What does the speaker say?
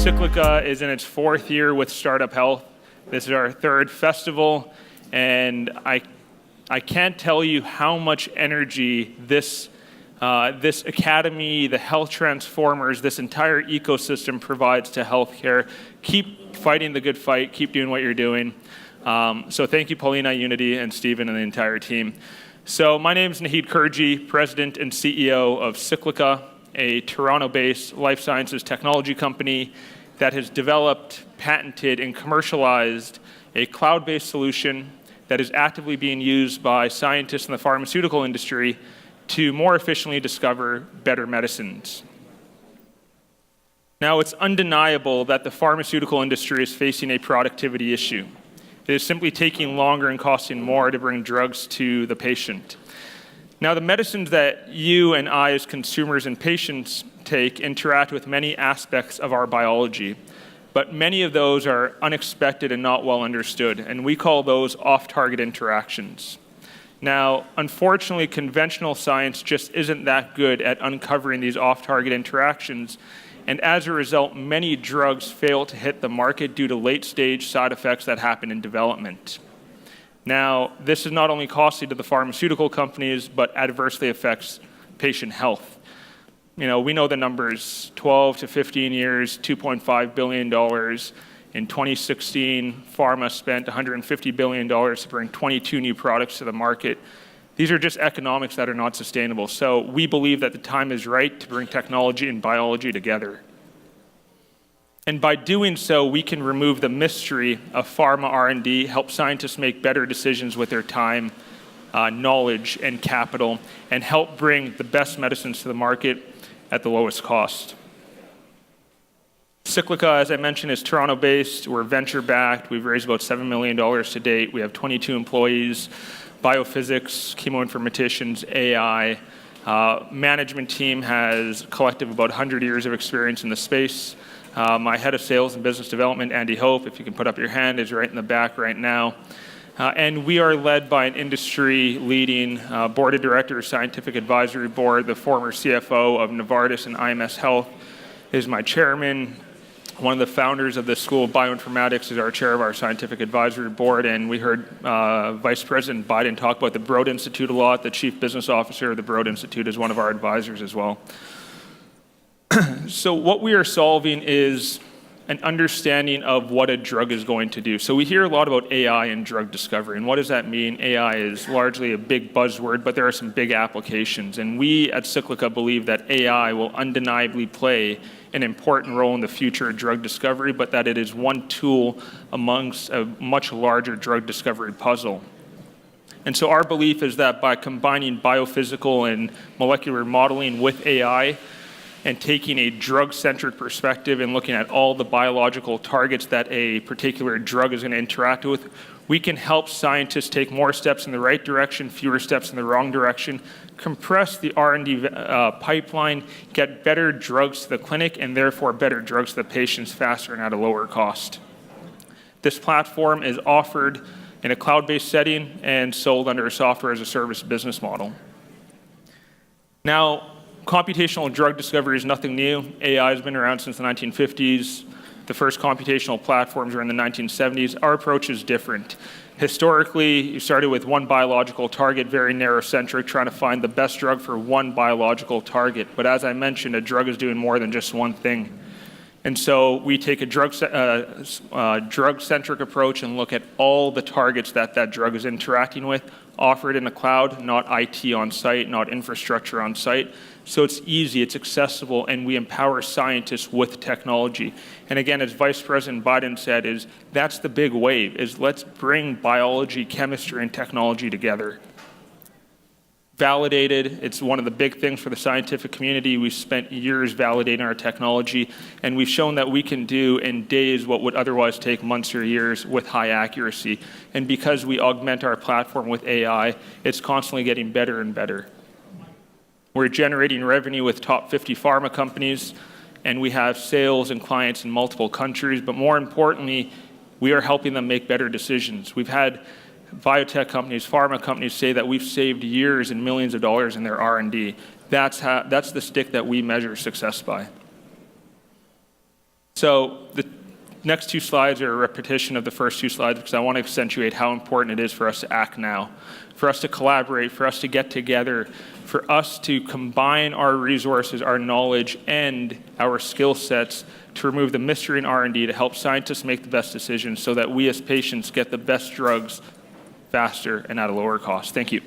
Cyclica is in its fourth year with Startup Health. This is our third festival, and I can't tell you how much energy this academy, the health transformers, this entire ecosystem provides to healthcare. Keep fighting the good fight. Keep doing what you're doing. So thank you, Paulina, Unity, and Stephen, and the entire team. So my name is Naheed Kurji, President and CEO of Cyclica, a Toronto-based life sciences technology company that has developed, patented, and commercialized a cloud-based solution that is actively being used by scientists in the pharmaceutical industry to more efficiently discover better medicines. Now, it's undeniable that the pharmaceutical industry is facing a productivity issue. It is simply taking longer and costing more to bring drugs to the patient. Now, the medicines that you and I as consumers and patients take interact with many aspects of our biology, but many of those are unexpected and not well understood, and we call those off-target interactions. Now, unfortunately, conventional science just isn't that good at uncovering these off-target interactions, and as a result, many drugs fail to hit the market due to late-stage side effects that happen in development. Now, this is not only costly to the pharmaceutical companies, but adversely affects patient health. We know the numbers, 12 to 15 years, $2.5 billion. In 2016, pharma spent $150 billion to bring 22 new products to the market. These are just economics that are not sustainable. So we believe that the time is right to bring technology and biology together. And by doing so, we can remove the mystery of pharma R&D, help scientists make better decisions with their time, knowledge, and capital, and help bring the best medicines to the market at the lowest cost. Cyclica, as I mentioned, is Toronto-based. We're venture-backed. We've raised about $7 million to date. We have 22 employees, biophysics, chemoinformaticians, AI. Management team has a collective about 100 years of experience in the space. My head of sales and business development, Andy Hope, if you can put up your hand, is right in the back right now. And we are led by an industry-leading board of directors, scientific advisory board. The former CFO of Novartis and IMS Health is my chairman. One of the founders of the School of Bioinformatics is our chair of our scientific advisory board, and we heard Vice President Biden talk about the Broad Institute a lot. The chief business officer of the Broad Institute is one of our advisors as well. So what we are solving is an understanding of what a drug is going to do. So we hear a lot about AI and drug discovery, and what does that mean? AI is largely a big buzzword, but there are some big applications, and we at Cyclica believe that AI will undeniably play an important role in the future of drug discovery, but that it is one tool amongst a much larger drug discovery puzzle. And so our belief is that by combining biophysical and molecular modeling with AI, and taking a drug-centric perspective and looking at all the biological targets that a particular drug is going to interact with, we can help scientists take more steps in the right direction, fewer steps in the wrong direction, compress the R&D pipeline, get better drugs to the clinic, and therefore better drugs to the patients faster and at a lower cost. This platform is offered in a cloud-based setting and sold under a software-as-a-service business model. Now, computational drug discovery is nothing new. AI has been around since the 1950s. The first computational platforms were in the 1970s. Our approach is different. Historically, you started with one biological target, very narrow-centric, trying to find the best drug for one biological target. But as I mentioned, a drug is doing more than just one thing. And so we take a drug-centric approach and look at all the targets that that drug is interacting with, offer it in the cloud, not IT on site, not infrastructure on site. So it's easy, it's accessible, and we empower scientists with technology. And again, as Vice President Biden said, that's the big wave, is let's bring biology, chemistry, and technology together. Validated, it's one of the big things for the scientific community. We've spent years validating our technology, and we've shown that we can do in days what would otherwise take months or years with high accuracy. And because we augment our platform with AI, it's constantly getting better and better. We're generating revenue with top 50 pharma companies, and we have sales and clients in multiple countries, but more importantly, we are helping them make better decisions. We've had biotech companies, pharma companies say that we've saved years and millions of dollars in their R&D. That's the stick that we measure success by. So the next two slides are a repetition of the first two slides because I want to accentuate how important it is for us to act now, for us to collaborate, for us to get together, for us to combine our resources, our knowledge, and our skill sets to remove the mystery in R&D to help scientists make the best decisions so that we as patients get the best drugs faster and at a lower cost. Thank you.